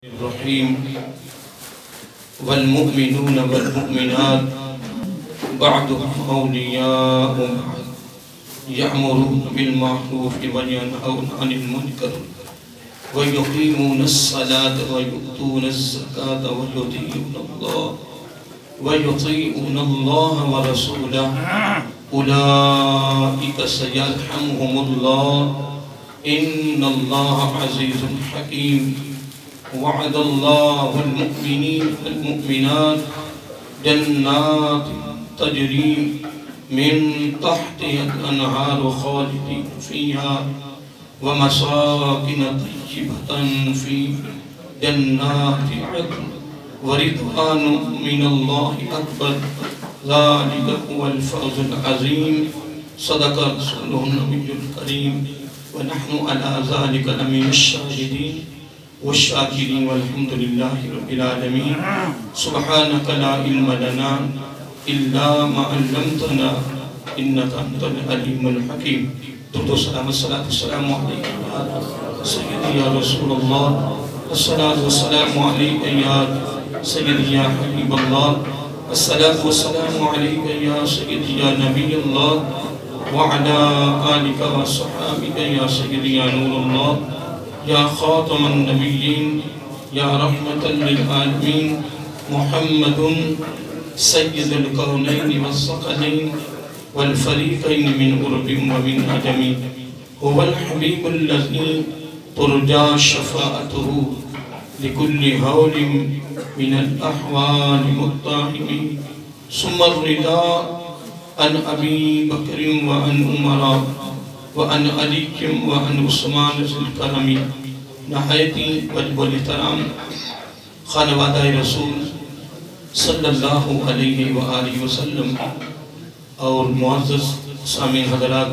الرحيم والمؤمنون والمؤمنات بعضهم أولياء بعض يأمرون بالمعروف وينهون عن المنكر ويقيمون الصلاة ويؤتون الزكاة ويطيعون الله ورسوله أولئك سيرحمهم الله إن الله عزيز حكيم وعد الله المؤمنين والمؤمنات جنات تجري من تحتها الأنهار خالدين فيها ومساكن طيبة في جنات عدن ورضوان من الله أكبر ذلك هو الفوز العظيم صدق رسوله النبي الكريم ونحن على ذلك لمن الشاهدين والشاكرين والحمد لله رب العالمين سبحانك لا علم لنا إلا ما علمتنا إنك أنت العليم الحكيم درود السلام الصلاة والسلام عليك يا سيدي يا رسول الله الصلاة والسلام عليك يا سيدي يا حبيب الله الصلاة والسلام عليك يا سيدي يا نبي الله وعلى آلك وصحابك يا سيدي يا نور الله يا خاتم النبيين يا رحمة للعالمين محمد سيد الكونين والثقلين والفريقين من قرب ومن عجم هو الحبيب الذي ترجى شفاعته لكل هول من الأحوال متهم ثم الرداء عن أبي بكر وعن عمر وعن علي وعن عثمان ذي الكرم نہایتی وجب الاحترام خانوادہ رسول صلی اللہ علیہ وآلہ وسلم اور معزز سامعین حضرات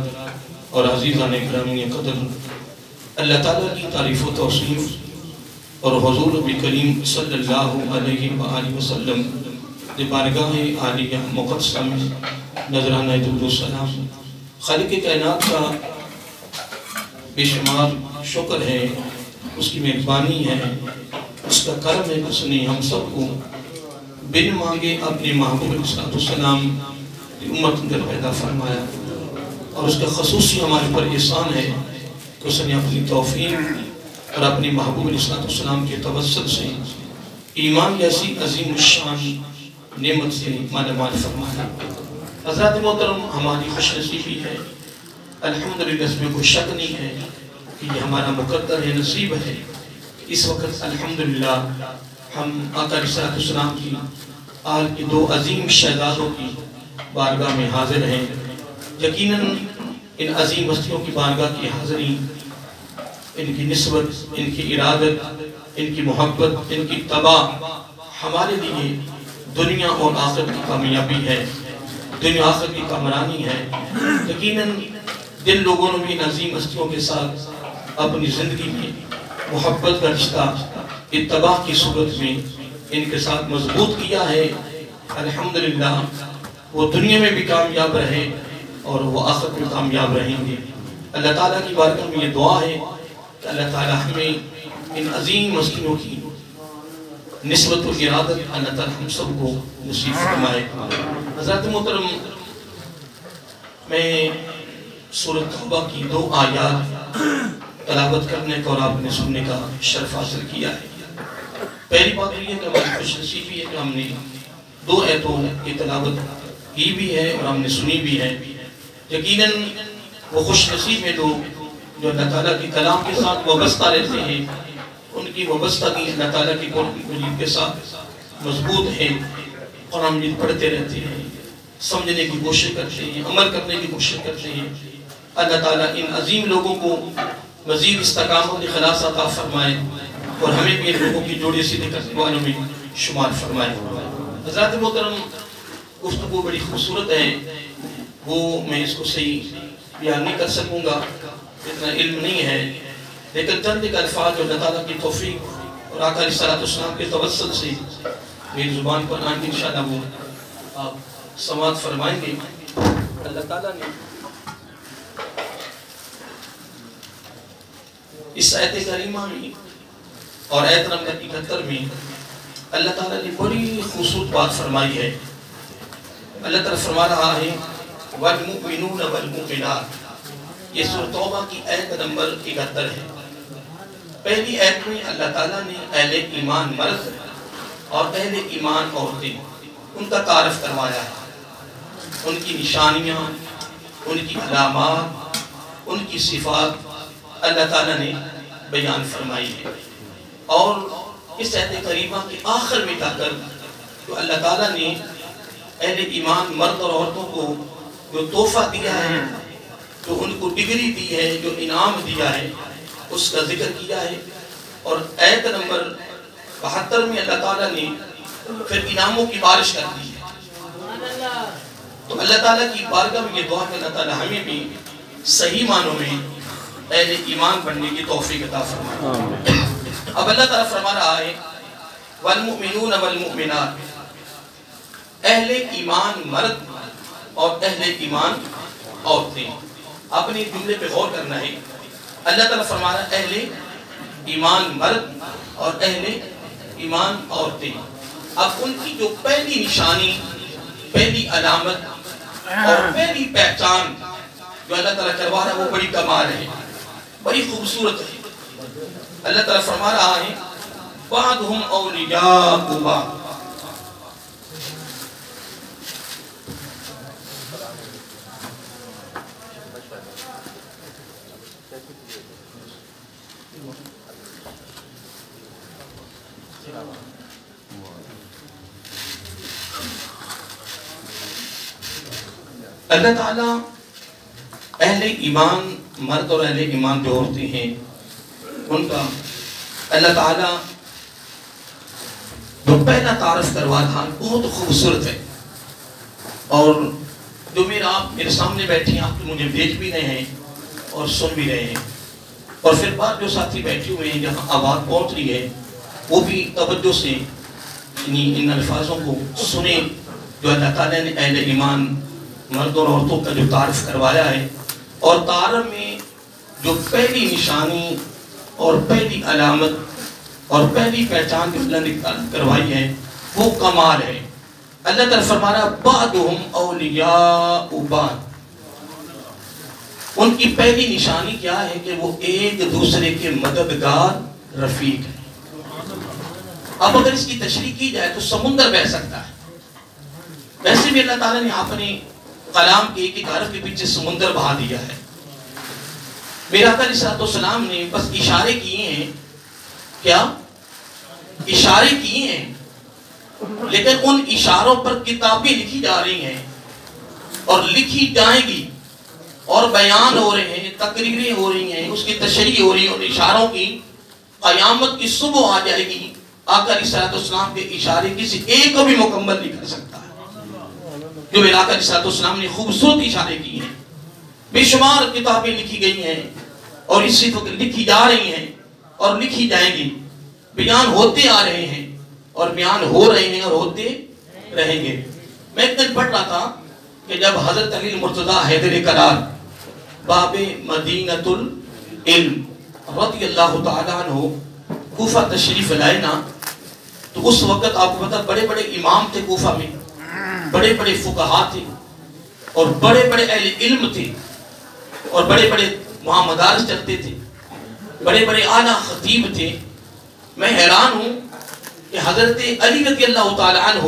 اور عزیزان اکرامی قدر اللہ تعالیٰ کی تعریف و توصیف اور حضور نبی کریم صلی اللہ علیہ وآلہ وسلم دی بارگاہ عالیہ مقدسہ میں نظرانہ درود و سلام خالق کائنات کا بے شمار شکر ہے اس کی مہربانی ہے اس کا کرم ہے کہ اس نے ہم سب کو بن مانگے اپنے محبوب علیہ السلام کی امت اندر پیدا فرمایا اور اس کا خصوصی ہمارے پر احسان ہے کہ اس نے اپنی توفیق اور اپنی محبوب علیہ السلام کے توسط سے ایمان جیسی عظیم الشان نعمت سے مالا مال فرمایا حضرات محترم ہماری خوش نصیبی ہے الحمدللہ اس میں کوئی شک نہیں ہے کہ یہ ہمارا مقدر ہے نصیب ہے اس وقت الحمدللہ ہم آقا علیہ السلام کی آل کی دو عظیم شہزادوں کی بارگاہ میں حاضر ہیں یقیناً ان عظیم ہستیوں کی بارگاہ کی حاضری ان کی نسبت ان کی ارادت ان کی محبت ان کی تباہ ہمارے لیے دنیا اور آخرت کی کامیابی ہے دنیا آخرت کی کامرانی ہے یقیناً دل لوگوں نے بھی ان عظیم ہستیوں کے ساتھ اپنی زندگی میں محبت کا رشتہ اتباع کی صورت میں ان کے ساتھ مضبوط کیا ہے الحمدللہ وہ دنیا میں بھی کامیاب رہے اور وہ آخرت میں کامیاب رہیں گے اللہ تعالیٰ کی بارگاہ میں یہ دعا ہے کہ اللہ تعالیٰ ہمیں ان عظیم ہستیوں کی نسبت و ارادت اللہ تعالیٰ ہم سب کو نصیب فرمائے حضرات محترم میں سورۃ توبہ کی 2 آیات تلاوت کرنے کا اور آپ نے سننے کا شرف حاصل کیا ہے پہلی بات یہ ہے کہ ہماری خوش نصیبی ہے کہ ہم نے 2 آیتوں کی تلاوت کی بھی ہے اور ہم نے سنی بھی ہے یقیناً وہ خوش نصیب ہے لوگ جو اللہ تعالیٰ کی کلام کے ساتھ وابستہ رہتے ہیں ان کی وابستگی اللہ تعالیٰ کی قرآن مجید کے ساتھ مضبوط ہے قرآن مجید پڑھتے رہتے ہیں سمجھنے کی کوشش کرتے ہیں عمل کرنے کی کوشش کرتے ہیں اللہ تعالیٰ ان عظیم لوگوں کو مزید استقامت اخلاص عطا فرمائے اور ہمیں بھی ان لوگوں کی جوڑے سیدھے کرنے والوں میں شمار فرمائے حضرات محترم گفتگو بڑی خوبصورت ہے وہ میں اس کو صحیح بیان نہیں کر سکوں گا اتنا علم نہیں ہے لیکن چند ایک الفاظ جو اللہ تعالیٰ کی توفیق اور آقا علیہ السلام کے توسط سے میری زبان پر آئیں گے انشاءاللہ وہ آپ سماعت فرمائیں گے اللہ تعالیٰ نے اس آیت کریمہ میں اور آیت نمبر 71 میں اللہ تعالیٰ نے بڑی خوبصورت بات فرمائی ہے. اللہ تعالیٰ فرما رہا ہے وَالْمُؤْمِنُونَ وَالْمُؤْمِنَاتِ. یہ سورۃ توبہ کی آیت نمبر 71 ہے. پہلی آیت میں اللہ تعالیٰ نے اہل ایمان مرد اور اہل ایمان عورتیں ان کا تعارف کروایا ہے. ان کی نشانیاں، ان کی علامات، ان کی صفات اللہ تعالیٰ نے بیان فرمائی ہے. اور اس آیت کریمہ کے آخر میں جا کر تو اللہ تعالیٰ نے اہل ایمان مرد اور عورتوں کو جو تحفہ دیا ہے، جو ان کو ڈگری دی ہے، جو انعام دیا ہے، اس کا ذکر کیا ہے. اور آیت نمبر 72 میں اللہ تعالیٰ نے پھر انعاموں کی بارش کر دی ہے. تو اللہ تعالیٰ کی بارگاہ میں یہ دعا کہ اللہ تعالیٰ ہمیں بھی صحیح معنوں میں اہل ایمان بننے کی توفیق عطا فرمائے. اب اللہ تعالیٰ فرما رہا ہے والمؤمنون والمؤمنات. اہل ایمان مرد اور اہل ایمان عورتیں. اپنے جملے پہ غور کرنا ہے. اللہ تعالیٰ فرما رہا ہے اہل ایمان مرد اور اہل ایمان عورتیں. اب ان کی جو پہلی نشانی، پہلی علامت اور پہلی پہچان جو اللہ تعالیٰ کروا رہا ہے وہ بڑی کمال ہے، بڑی خوبصورت ہے. اللہ تعالیٰ فرما رہا ہے بعضهم اولیاء بعض. اللہ تعالیٰ اہل ایمان مرد اور اہل ایمان جو عورتیں ہیں ان کا اللہ تعالیٰ جو پہلا تعارف کروا رہا بہت خوبصورت ہے. اور جو آپ میرے سامنے بیٹھے ہیں، آپ تو مجھے دیکھ بھی رہے ہیں اور سن بھی رہے ہیں. اور پھر بعد جو ساتھی بیٹھے ہوئے ہیں جہاں آواز پہنچ رہی ہے وہ بھی توجہ سے ان الفاظوں کو سنیں جو اللہ تعالیٰ نے اہل ایمان مرد اور عورتوں کا جو تعارف کروایا ہے. اور تعارف میں جو پہلی نشانی اور پہلی علامت اور پہلی پہچان جو اللہ نے کروائی ہے وہ کمال ہے. اللہ تعالیٰ فرما رہا بعضهم اولیاء بعض. ان کی پہلی نشانی کیا ہے کہ وہ ایک دوسرے کے مددگار رفیق ہیں. اب اگر اس کی تشریح کی جائے تو سمندر بہہ سکتا ہے. ویسے بھی اللہ تعالیٰ نے اپنے کلام کے ایک حرف کے پیچھے سمندر بہا دیا ہے. میرا آقا علیہ السلام نے بس اشارے کیے ہیں. کیا اشارے کیے ہیں، لیکن ان اشاروں پر کتابیں لکھی جا رہی ہیں اور لکھی جائیں گی اور بیان ہو رہے ہیں، تقریریں ہو رہی ہیں، اس کی تشریح ہو رہی ہے. اور اشاروں کی قیامت کی صبح آ جائے گی. آقا علیہ السلام کے اشارے کسی ایک کو بھی مکمل نہیں کر سکتا ہے. جو میرا آقا علیہ السلام نے خوبصورت اشارے کی ہیں، بے شمار کتابیں لکھی گئی ہیں اور اسی وقت لکھی جا رہی ہیں اور لکھی جائیں گی. بیان ہوتے آ رہے ہیں اور بیان ہو رہے ہیں اور ہوتے رہیں گے. میں ایک دن پڑھ رہا تھا کہ جب حضرت علی المرتضیٰ حیدر کرار باب مدینۃ العلم رضی اللہ تعالیٰ عنہ کوفہ تشریف لائے نا، تو اس وقت آپ کو پتا بڑے بڑے امام تھے کوفہ میں، بڑے بڑے فقہا تھے اور بڑے بڑے اہل علم تھے اور بڑے بڑے وہاں مدارس چلتے تھے، بڑے بڑے اعلیٰ خطیب تھے. میں حیران ہوں کہ حضرت علی رضی اللہ تعالیٰ عنہ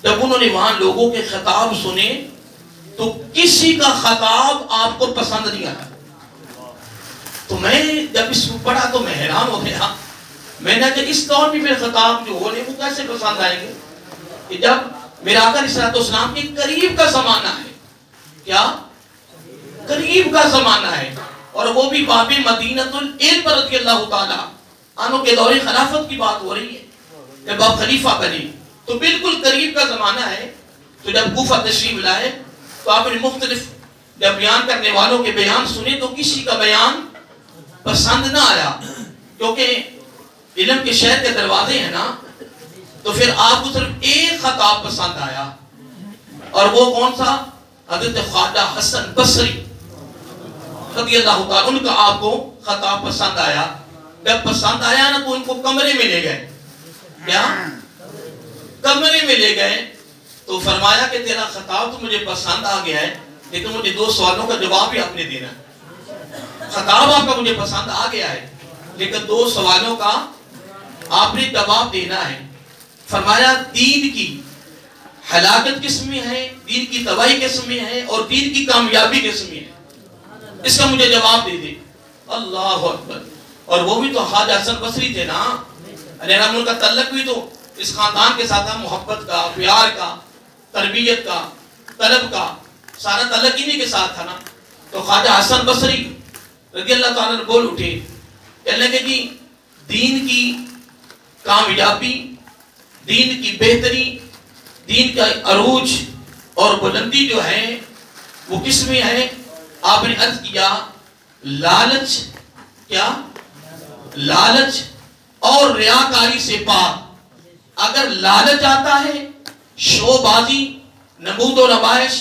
جب انہوں نے وہاں لوگوں کے خطاب سنے تو کسی کا خطاب آپ کو پسند نہیں آیا. تو میں جب اس کو پڑھا تو میں حیران ہو گیا. میں نے کہا اس دور میں میرے خطاب جو ہو رہے وہ کیسے پسند آئیں گے کہ جب میرا آقا علیہ السلام کے قریب کا زمانہ ہے. کیا قریب کا زمانہ ہے اور وہ بھی باب مدینۃ العلم رضی اللہ تعالیٰ عنہ کے دور خلافت کی بات ہو رہی ہے. جب آپ خلیفہ بنے تو بالکل قریب کا زمانہ ہے. تو جب کوفہ تشریف لائے تو آپ نے مختلف جب بیان کرنے والوں کے بیان سنے تو کسی کا بیان پسند نہ آیا، کیونکہ علم کے شہر کے دروازے ہیں نا. تو پھر آپ کو صرف ایک خطاب پسند آیا اور وہ کون سا؟ حضرت خواجہ حسن بصری رضی اللہ تعالیٰ ان کا آپ کو خطاب پسند آیا. جب پسند آیا نا تو ان کو کمرے میں لے گئے. کیا؟ کمرے میں لے گئے تو فرمایا کہ تیرا خطاب تو مجھے پسند آ گیا ہے، لیکن مجھے 2 سوالوں کا جواب بھی آپ نے دینا ہے. خطاب آپ کا مجھے پسند آ گیا ہے لیکن 2 سوالوں کا آپ نے جواب دینا ہے. فرمایا دین کی ہلاکت کس میں ہے، دین کی تباہی کس میں ہے، اور دین کی کامیابی کس میں ہے، اس کا مجھے جواب دے دے. اللہ اکبر. اور وہ بھی تو خواجہ حسن بصری تھے نا، علیہ الرحمہ، ان کا تعلق بھی تو اس خاندان کے ساتھ تھا، محبت کا، پیار کا، تربیت کا، طلب کا، سارا تعلق انہی کے ساتھ تھا نا. تو خواجہ حسن بصری رضی اللہ تعالیٰ نے بول اٹھے، کہنے لگے کہ دین کی کامیابی، دین کی بہتری، دین کا عروج اور بلندی جو ہے وہ کس میں ہے؟ آپ نے عرض کیا لالچ. کیا؟ لالچ اور ریاکاری سے پاک. اگر لالچ آتا ہے، شو بازی، نمود و نمائش،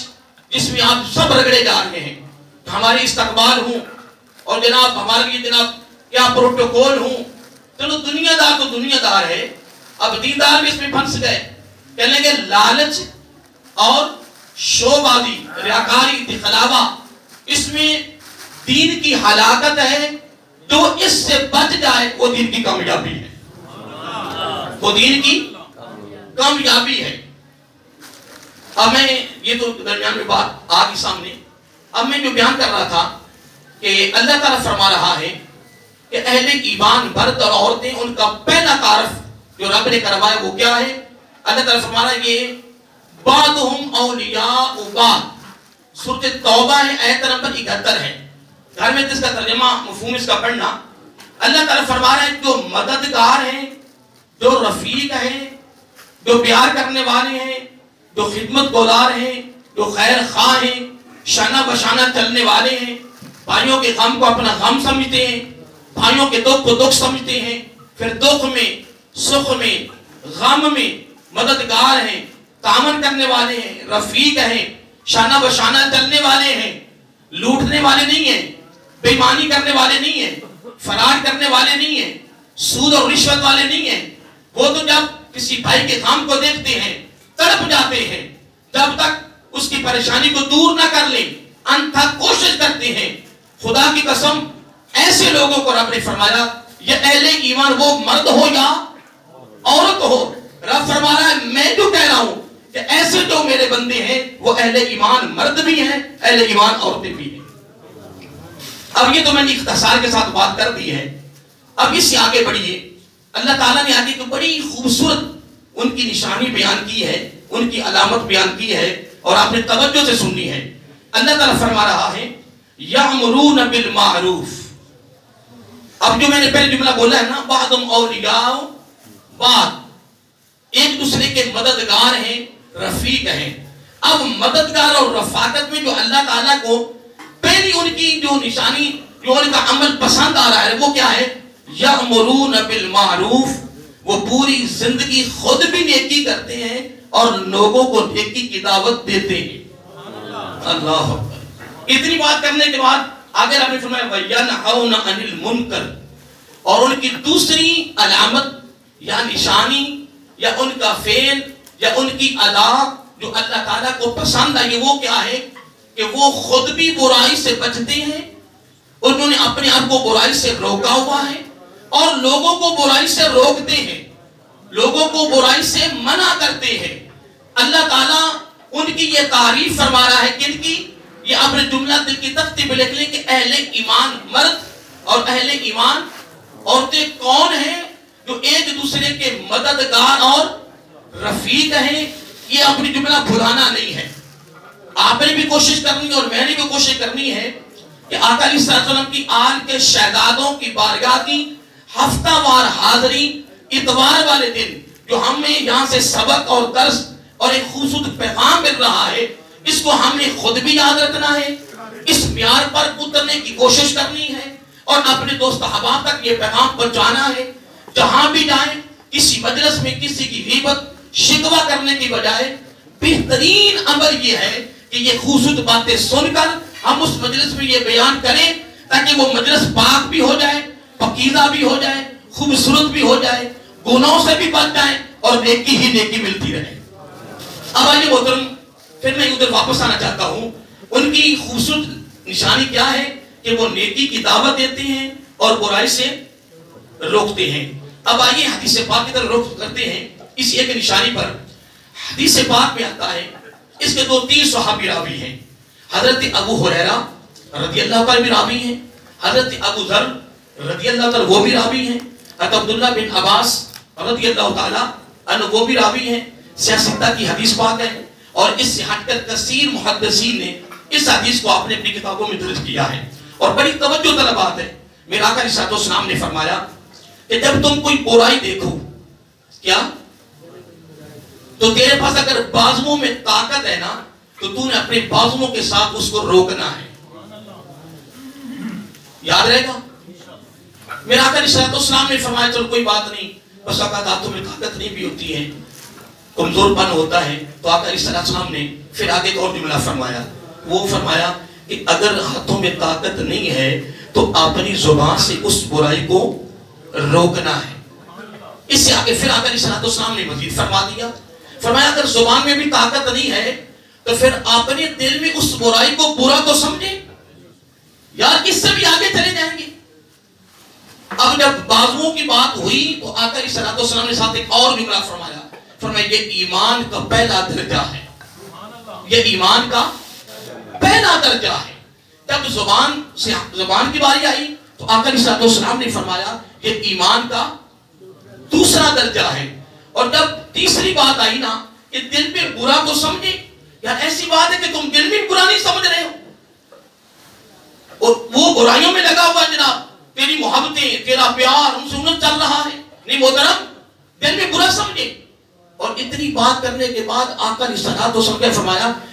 جس میں آپ سب رگڑے جا رہے ہیں، ہمارے استقبال ہوں اور جناب ہمارے لیے جناب کیا پروٹوکول ہوں. چلو دنیا دار تو دنیا دار ہے، اب دیندار بھی اس میں پھنس گئے. کہنے لگے لالچ اور شو بازی، ریاکاری، دکھلاوا، اس میں دین کی ہلاکت ہے. جو اس سے بچ جائے وہ دین کی کامیابی ہے، وہ دین کی کامیابی ہے. اب میں یہ تو درمیان میں بات آگی سامنے. اب میں جو بیان کر رہا تھا کہ اللہ تعالیٰ فرما رہا ہے کہ اہل ایمان مرد اور عورتیں، ان کا پہلا تعارف جو رب نے کروایا وہ کیا ہے؟ اللہ تعالیٰ فرما رہا ہے یہ بعضهم اولیاء بعض. سورۃ توبہ ہے، آیت نمبر 71 ہے. گھر میں اس کا ترجمہ مفہوم اس کا پڑھنا. اللہ تعالیٰ فرما رہا ہے جو مددگار ہیں، جو رفیق ہیں، جو پیار کرنے والے ہیں، جو خدمت گزار ہیں، جو خیر خواہ ہیں، شانہ بشانہ چلنے والے ہیں، بھائیوں کے غم کو اپنا غم سمجھتے ہیں، بھائیوں کے دکھ کو دکھ سمجھتے ہیں، پھر دکھ میں، سکھ میں، غم میں مددگار ہیں، تعاون کرنے والے ہیں، رفیق ہیں، شانہ بشانہ چلنے والے ہیں، لوٹنے والے نہیں ہیں، بے ایمانی کرنے والے نہیں ہیں، فرار کرنے والے نہیں ہیں، سود اور رشوت والے نہیں ہیں. وہ تو جب کسی بھائی کے غم کو دیکھتے ہیں تڑپ جاتے ہیں، جب تک اس کی پریشانی کو دور نہ کر لیں انتھک کوشش کرتے ہیں. خدا کی قسم ایسے لوگوں کو رب نے فرمایا یہ اہل ایمان، وہ مرد ہو یا عورت ہو، رب فرما رہا ہے میں جو کہہ رہا ہوں کہ ایسے جو میرے بندے ہیں وہ اہل ایمان مرد بھی ہیں، اہل ایمان عورتیں بھی ہیں. اب یہ تو میں نے اختصار کے ساتھ بات کر دی ہے. اب اس سے آگے بڑھیے. اللہ تعالیٰ نے آگے کو بڑی خوبصورت ان کی نشانی بیان کی ہے، ان کی علامت بیان کی ہے، اور آپ نے توجہ سے سننی ہے. اللہ تعالیٰ فرما رہا ہے یأمرون بالمعروف. اب جو میں نے پہلے جملہ بولا ہے نا، بعضهم اولیاء بعض، ایک دوسرے کے مددگار ہیں، رفیق ہیں. اب مددگار اور رفاقت میں جو اللہ تعالیٰ کو پہلی ان کی جو نشانی، جو ان کا عمل پسند آ رہا ہے وہ کیا ہے؟ یأمرون بالمعروف. وہ پوری زندگی خود بھی نیکی کرتے ہیں اور لوگوں کو نیکی کی دعوت دیتے ہیں. اللہ اکبر. اتنی بات کرنے کے بعد آگے رب نے فرمایا وَيَنْهَوْنَ عَنِ الْمُنْكَرِ. اور ان کی دوسری علامت یا نشانی یا ان کا فعل یا ان کی ادا جو اللہ تعالیٰ کو پسند آئی وہ کیا ہے؟ کہ وہ خود بھی برائی سے بچتے ہیں، انہوں نے اپنے آپ کو برائی سے روکا ہوا ہے اور لوگوں کو برائی سے روکتے ہیں، لوگوں کو برائی سے منع کرتے ہیں. اللہ تعالیٰ ان کی یہ تعریف فرما رہا ہے. کن کی؟ یہ اپنے جملہ دل کی تختی پہ لکھ لیں کہ اہل ایمان مرد اور اہل ایمان عورتیں کون ہیں؟ جو ایک دوسرے کے مددگار اور رفیق ہیں. یہ اپنی جملہ بھلانا نہیں ہے. آپ نے بھی کوشش کرنی ہے اور میں نے بھی کوشش کرنی ہے کہ آقا علیہ السلام کی آل کے شہزادوں کی بارگاہ کی ہفتہ وار حاضری اتوار والے دن جو ہمیں یہاں سے سبق اور درس اور ایک خوبصورت پیغام مل رہا ہے، اس کو ہم نے خود بھی یاد رکھنا ہے، اس معیار پر اترنے کی کوشش کرنی ہے اور اپنے دوست احباب تک یہ پیغام پہنچانا ہے. جہاں بھی جائیں کسی مجلس میں کسی کی غیبت شکوہ کرنے کی بجائے بہترین عمل یہ ہے کہ یہ خوبصورت باتیں سن کر ہم اس مجلس میں یہ بیان کریں تاکہ وہ مجلس پاک بھی ہو جائے، پکیزہ بھی ہو جائے، خوبصورت بھی ہو جائے، گناہوں سے بھی بچ جائیں اور نیکی ہی نیکی ملتی رہے۔ اب آئیے محترم، پھر میں ادھر واپس آنا چاہتا ہوں۔ ان کی خوبصورت نشانی کیا ہے کہ وہ نیکی کی دعوت دیتے ہیں اور برائی سے روکتے ہیں۔ اب آئیے حدیث پاک کی طرف رخ کرتے ہیں۔ اس ایک نشانی پر حدیث پاک میں آتا ہے، اس کے 2-3 صحابی راوی ہیں۔ حضرت ابو ہریرہ رضی اللہ تعالیٰ بھی راوی ہیں، حضرت ابو ذر رضی اللہ تعالیٰ وہ بھی راوی ہیں، حضرت عبداللہ بن عباس رضی اللہ تعالیٰ عنہ وہ بھی راوی ہیں۔ سیاستہ کی حدیث پاک ہے، اور اس سے ہٹ کر کثیر محدثین نے اس حدیث کو اپنے اپنی کتابوں میں درج کیا ہے، اور بڑی توجہ طلب بات ہے۔ میرے آقا علیہ السلام نے فرمایا کہ جب تم کوئی برائی دیکھو، کیا تو تیرے پاس اگر بازوؤں میں طاقت ہے نا، تو تو نے اپنے بازوؤں کے ساتھ اس کو روکنا ہے۔ یاد رہے گا؟ میرے آقا علیہ السلام نے فرمایا چلو کوئی بات نہیں، بس اوقات ہاتھوں میں طاقت نہیں بھی ہوتی ہے، کمزور پن ہوتا ہے، تو آقا علیہ السلام نے پھر آگے ایک اور جملہ فرمایا۔ وہ فرمایا کہ اگر ہاتھوں میں طاقت نہیں ہے تو اپنی زبان سے اس برائی کو روکنا ہے۔ اس سے آگے پھر آقا علیہ السلام نے مزید فرما دیا، فرمایا اگر زبان میں بھی طاقت نہیں ہے تو پھر اپنے دل میں اس برائی کو برا تو سمجھے، یار اس سے بھی آگے چلے جائیں گے۔ اب جب بازوؤں کی بات ہوئی تو آقا علیہ السلام نے ساتھ ایک اور جملہ فرمایا، فرمایا یہ ایمان کا پہلا درجہ ہے، یہ ایمان کا پہلا درجہ ہے۔ جب زبان کی باری آئی تو آقا علیہ السلام نے فرمایا یہ ایمان کا دوسرا درجہ ہے۔ اور جب تیسری بات آئی نا کہ دل میں برا تو سمجھے، یار ایسی بات ہے کہ تم دل میں برا نہیں سمجھ رہے ہو اور وہ برائیوں میں لگا ہوا جناب، تیری محبتیں، تیرا پیار ان سے انت چل رہا ہے، نہیں محترم دل میں برا سمجھے۔ اور اتنی بات کرنے کے بعد آقا علیہ السلام نے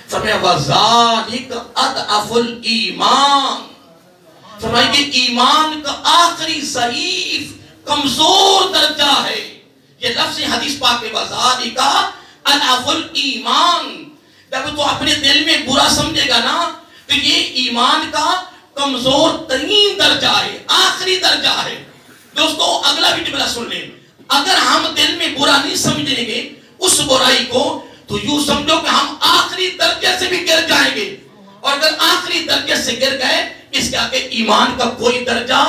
فرمایا وَذَلِكَ أَضْعَفُ الْإِيمَانِ، فرمایا کہ ایمان کا آخری ضعیف کمزور درجہ ہے۔ یہ لفظ حدیث پاک میں وَذَلِكَ أَضْعَفُ الْإِيمَانِ، جب تو اپنے دل میں برا سمجھے گا نا تو یہ ایمان کا کمزور ترین درجہ ہے، آخری درجہ ہے۔ دوستو اگلا بھی جملہ سن لیں، اگر ہم دل میں برا نہیں سمجھیں گے اس برائی کو تو یوں سمجھو کہ ہم آخری درجے سے بھی گر جائیں گے، اور اگر آخری درجے سے گر گئے اس کے آگے ایمان کا کوئی درجہ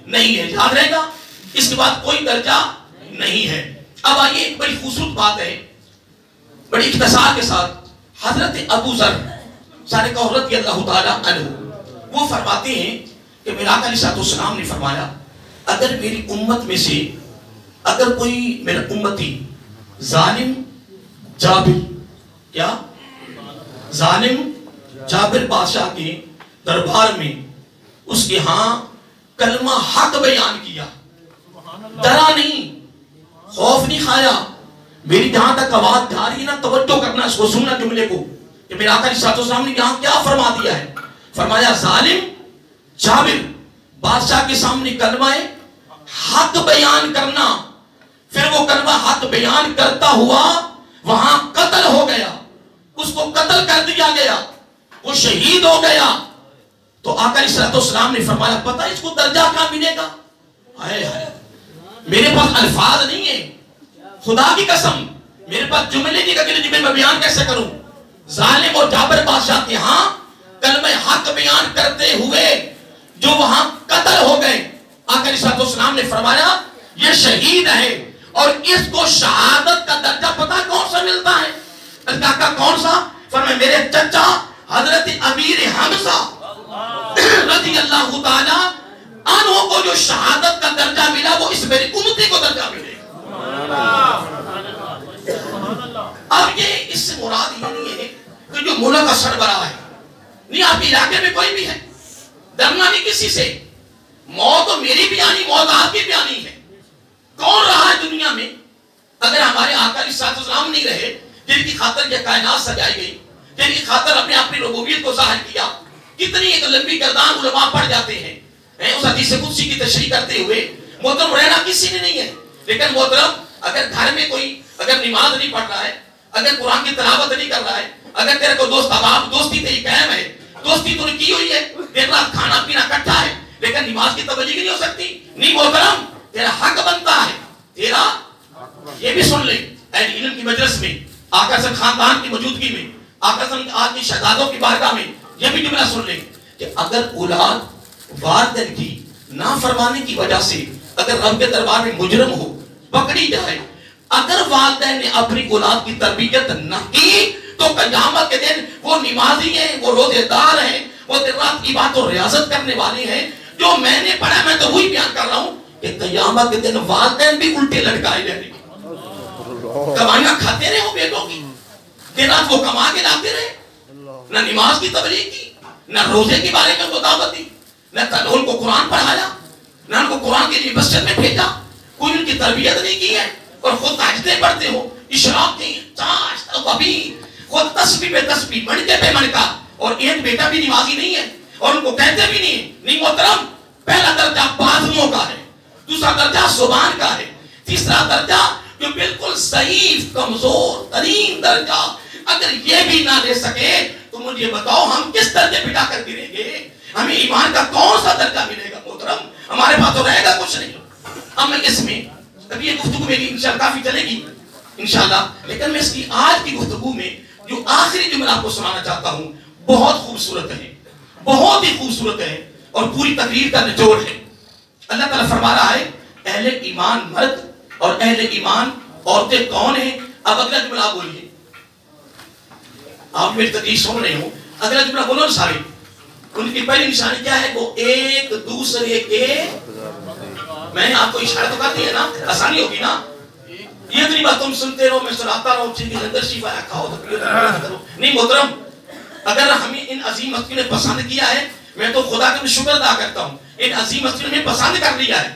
نہیں ہے۔ یاد رہے گا، اس کے بعد کوئی درجہ نہیں ہے۔ اب آئیے ایک بڑی خوبصورت بات ہے، بڑی اختصار کے ساتھ، حضرت ابو ذر رضی اللہ تعالیٰ عنہ وہ فرماتے ہیں کہ میرے آقا علیہ السلام نے فرمایا اگر میری امت میں سے اگر کوئی میرا امتی ظالم جابر، کیا ظالم جابر بادشاہ کے دربار میں اس کے ہاں کلمہ حق بیان کیا، ڈرا نہیں، خوف نہیں کھایا، میری جہاں تک آواز جا رہی ہے نا توجہ کرنا، اس کو سننا جملے کو کہ میرے آقا علیہ السلام نے یہاں کیا فرما دیا ہے۔ فرمایا ظالم جابر بادشاہ کے سامنے کلمہ حق بیان کرنا، پھر وہ کلمہ حق بیان کرتا ہوا وہاں قتل ہو گیا، اس کو قتل کر دیا گیا، وہ شہید ہو گیا، تو آقا علیہ السلام نے فرمایا پتہ اس کو درجہ کہاں ملے گا؟ ہائے ہائے، میرے پاس الفاظ نہیں ہے، خدا کی قسم میرے پاس جملے نہیں کہ جملے میں بیان کیسے کروں۔ ظالم اور جابر بادشاہ کے ہاں کلمہ حق بیان کرتے ہوئے جو وہاں قتل ہو گئے، آقا علیہ السلام نے فرمایا یہ شہید ہے، اور اس کو شہادت کا درجہ پتہ کون سا ملتا ہے؟ درجہ کون سا؟ فرمایا میرے چچا حضرت امیر حمزہ رضی اللہ تعالی عنہ کو جو شہادت کا درجہ ملا وہ اس میری امتی کو درجہ ملے۔ اب یہ اس سے مراد یہ نہیں ہے کہ جو ملک کا سربراہ ہے، نہیں آپ کے علاقے میں کوئی بھی ہے، ڈرنا نہیں کسی سے، موت تو میری بھی آنی، موت آپ کی بھی آنی ہے۔ کون رہا ہے دنیا میں اگر ہمارے آقا علیہ السلام نہیں رہے جن کی خاطر یہ کائنات سجائی گئی، جن کی خاطر اپنے اپنی ربوبیت کو ظاہر کیا، کتنی ایک لمبی گردان علماء پڑھ جاتے ہیں اس حدیث قدسی کی تشریح کرتے ہوئے۔ محترم رہنا کسی نے نہیں ہے، لیکن محترم اگر گھر میں کوئی اگر نماز نہیں پڑھ رہا ہے، اگر قرآن کی تلاوت نہیں کر رہا ہے، اگر تیرے کو دوست احباب دوستی تیری قائم ہے، دوستی تو نے کی ہوئی ہے، دیر رات کھانا پینا کٹھا ہے، لیکن نماز کی توجہ نہیں ہو سکتی. نہیں محترم، تیرا حق بنتا ہے، تیرا یہ بھی سن لے اہل علم کی مجلس میں، آقا صلی خاندان کی موجودگی میں، آقا صلی آج کی شہزادوں کی بارگاہ میں یہ بھی جملہ سن لیں کہ اگر اولاد والدین کی نافرمانی کی وجہ سے اگر رب کے دربار میں مجرم ہو، پکڑی جائے، اگر والدین نے اپنی اولاد کی تربیت نہ کی تو قیامت کے دن وہ نمازی ہیں، وہ روزے دار ہیں، وہ دن رات عبادت و ریاضت کرنے والے ہیں. جو میں نے پڑھا میں تو وہی بیان کر رہا ہوں کہ قیامت کے دن والدین بھی الٹے لٹکائے جائیں گے. کمائیاں کھاتے رہے ہو بیٹوں کی، دن رات وہ کما کے لاتے رہے، نہ نماز کی تبلیغ کی، نہ روزے کے بارے میں دعوت دی، نہ ان کو قرآن پڑھایا، نہ ان کو قرآن کے لیے مسجد میں بھیجا، کوئی ان کی تربیت نہیں کی ہے. اور خود تہجدیں پڑھتے ہو، اشراق کی چاش ابھی خود تسبیح پہ تسبیح، منکے پہ منکا، اور ایک بیٹا بھی نمازی نہیں ہے اور ان کو کہتے بھی نہیں. نہیں محترم، پہلا درجہ بازوؤں کا ہے، دوسرا درجہ زبان کا ہے، تیسرا درجہ جو بالکل ضعیف کمزور ترین درجہ، اگر یہ بھی نہ لے سکے تو مجھے بتاؤ ہم کس درجے پہ جا کر گریں گے؟ ہمیں ایمان کا کون سا درجہ ملے گا محترم؟ ہمارے پاس تو رہے گا کچھ نہیں. اب میں اس میں ابھی یہ گفتگو میری انشاءاللہ کافی چلے گی انشاءاللہ، لیکن میں اس کی آج کی گفتگو میں جو آخری جملہ آپ کو سنانا چاہتا ہوں بہت خوبصورت ہے، بہت ہی خوبصورت ہے اور پوری تقریر کا نچوڑ ہے. اللہ تعالیٰ فرما رہا ہے اہل ایمان مرد اور اہل ایمان عورتیں کون ہیں؟ اب اگلا جملہ آپ بولیے، آپ میری تقریر سن رہے ہو، اگلا جملہ بولو نا سارے. ان کی پہلی نشانی کیا ہے؟ وہ ایک دوسرے کے، میں نے آپ کو اشارہ تو کر دیا نا، آسانی ہوگی نا. یہ اتنی بات تم سنتے رہو، میں سناتا رہو، ٹھیک ہے اندر شیفا رکھا ہو تو پیو کرو. نہیں محترم، اگر ہمیں ان عظیم ہستیوں نے پسند کیا ہے، میں تو خدا کا شکر ادا کرتا ہوں، ان عظیم ہستیوں نے پسند کر لیا ہے.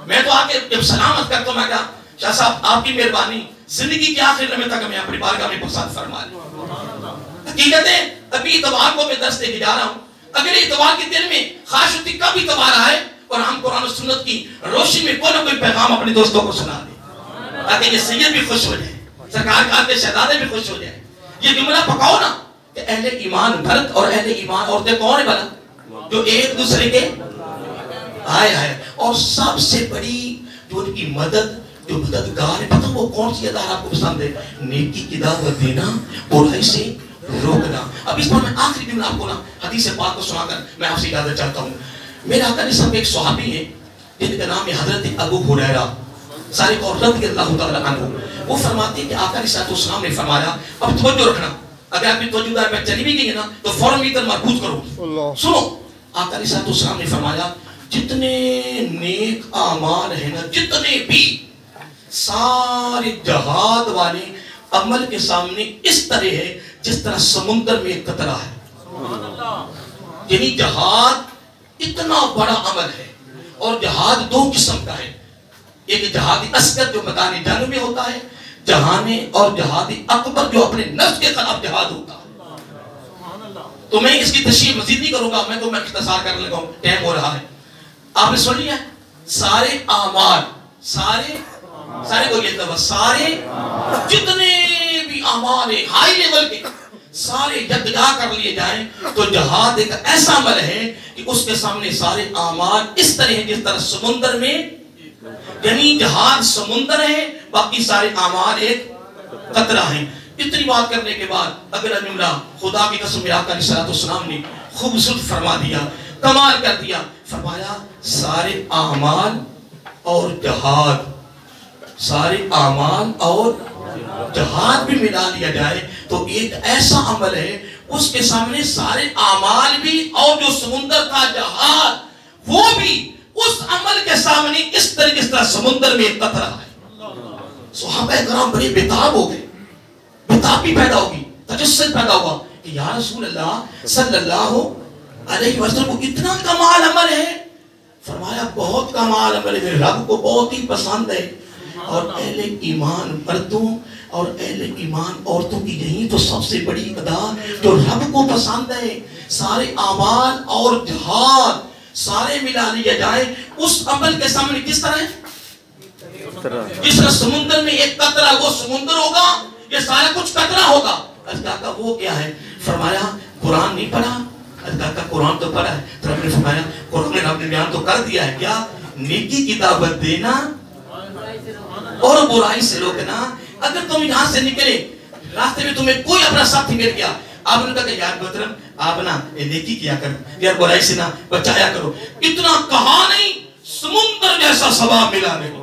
میں تو آ کے جب سلامت کرتا ہوں، میں کہا شاہ صاحب آپ کی مہربانی، زندگی کے آخر لمحے تک ہمیں اپنی بارگاہ میں پسند فرما لیں. حقیقت ہے ابھی اتوار کو میں درس دے کے جا رہا ہوں، اگلے اتوار کے دن میں خاص الدین کا بھی اتوار آئے اور ہم قرآن و سنت کی روشنی میں کوئی نہ کوئی پیغام اپنے دوستوں کو سنا دیں تاکہ یہ سید بھی خوش ہو جائے، سرکار کے شہزادے بھی خوش ہو جائے. یہ جملہ پکاؤ نا کہ اہل ایمان مرد اور اہل ایمان عورتیں کون ہیں بھلا؟ جو ایک دوسرے کے آئے ہیں. اور سب سے بڑی جو ان کی مدد، جو مددگار ہے، پتہ وہ کون سی ادار آپ کو پسند ہے؟ نیکی کی دعوت دینا، برائی سے روکنا. اب اس پر میں آخری جملہ آپ کو نا حدیث پاک کو سنا کر میں آپ سے اجازت چاہتا ہوں. میرے آقا علیہ السلام ایک صحابی ہیں جن کا نام ہے حضرت ابو ہریرہ سارے کو رضی اللہ تعالیٰ عنہ. وہ فرماتے ہیں کہ آقا علیہ السلام نے فرمایا، اب توجہ رکھنا، اگر آپ کی توجہ دار میں چلی بھی گئی ہے نا تو فوراً میتر مربوط کرو. سنو، آقا علیہ السلام نے فرمایا جتنے نیک اعمال ہیں نا، جتنے بھی سارے جہاد والے عمل کے سامنے اس طرح ہے جس طرح سمندر میں ایک قطرہ ہے. یعنی جہاد اتنا بڑا عمل ہے، اور جہاد دو قسم کا ہے. ایک جہادی اصغر جو میدان جنگ میں ہوتا ہے جہانے، اور جہادی اکبر جو اپنے نفس کے خلاف جہاد ہوتا ہے. تو میں اس کی تشریح مزید نہیں کروں گا، میں تو اختصار کر لگا ہوں، ٹائم ہو رہا ہے. آپ نے سن لیا سارے اعمال، سارے کو یہ دفعہ سارے جتنے بھی اعمال ہیں ہائی لیول کے سارے یکجا کر لیے جائیں تو جہاد ایک ایسا عمل ہے کہ اس کے سامنے سارے اعمال اس طرح ہیں جس طرح سمندر میں، یعنی جہاد سمندر ہے، باقی سارے اعمال ایک قطرہ ہیں. اتنی بات کرنے کے بعد اگلا جملہ خدا کی قسم میرے آقا علیہ السلام نے خوبصورت فرما دیا، کمال کر دیا. فرمایا سارے اعمال اور جہاد، سارے اعمال اور جہاد بھی ملا لیا جائے تو ایک ایسا عمل ہے اس کے سامنے سارے اعمال بھی اور جو سمندر کا جہاد وہ بھی اس عمل کے سامنے اس طرح سمندر میں ایک قطرہ ہے. صحابہ کرام بڑے بیتاب ہو گئے، بیتاب بھی پیدا ہوگی، تجسس پیدا ہوا کہ یا رسول اللہ صلی اللہ علیہ وسلم کو اتنا کمال عمل ہے. فرمایا بہت کمال عمل ہے، میرے رب کو بہت ہی پسند ہے. اور اہل ایمان مردوں اور اہل ایمان عورتوں کی یہی تو سب سے بڑی ادا جو رب کو پسند ہے. سارے اعمال اور جہاد سارے ملا لیا جائے اس عمل کے سامنے کس طرح ہے؟ جس طرح سمندر میں ایک قطرہ، وہ سمندر ہوگا، یہ سارا کچھ قطرہ ہوگا. وہ کیا ہے؟ فرمایا قرآن نہیں پڑھا، اللہ کا قرآن تو پڑھا ہے، تو رب نے فرمایا قرآن میں رب نے بیان تو کر دیا ہے کیا؟ نیکی کی دعوت دینا اور برائی سے روکنا. اگر تم یہاں سے نکلے راستے میں تمہیں کوئی اپنا ساتھی مل گیا، آپ نے کہا کہ یار محترم آپ نا نیکی کیا کرو، یار برائی سے نہ بچایا کرو، اتنا کہا نہیں سمندر جیسا ثواب ملا نہیں.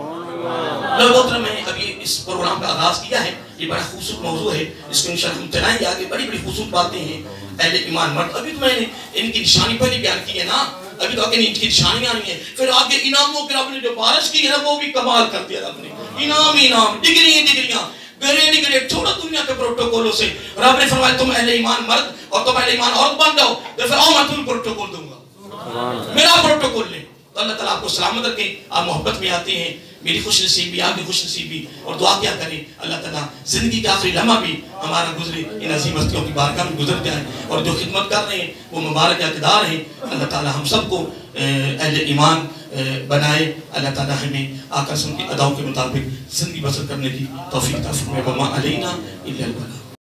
محترم میں ابھی اس پروگرام کا آغاز کیا ہے، یہ بڑا خوبصورت موضوع ہے، اس کو انشاءاللہ ہم چلائیں گے آگے. بڑی بڑی خوبصورت باتیں ہیں اہل ایمان مرد. ابھی تو میں نے ان کی نشانی پہلے بیان کی ہے نا، ابھی تو آگے ان کی نشانیاں آنی ہیں، پھر آگے انعاموں کے رب نے جو بارش کی ہے نا وہ بھی کمال کر دیا رب نے. انعام ڈگریاں گرے چھوڑو دنیا کے پروٹوکولوں سے. رب نے فرمایا تم اہل ایمان مرد اور تم اہل ایمان عورت بن جاؤ تو پھر آؤ میں تمہیں پروٹوکول دوں گا، میرا پروٹوکول لیں. تو اللہ تعالیٰ آپ کو سلامت رکھے. آپ محبت میں آتے ہیں، میری خوش نصیبی آپ کی خوش نصیبی. اور دعا کیا کریں اللہ تعالیٰ زندگی کا آخری لمحہ بھی ہمارا گزرے ان عظیم ہستیوں کی بارگاہ میں گزر جائے، اور جو خدمت کر رہے ہیں وہ مبارک اقتدار ہیں. اللہ تعالیٰ ہم سب کو اہل ایمان بنائے. اللہ تعالیٰ ہمیں آقا رسول کی اداؤں کے مطابق زندگی بسر کرنے کی توفیق عطا فرمائے. وما علینا الا البلاغ.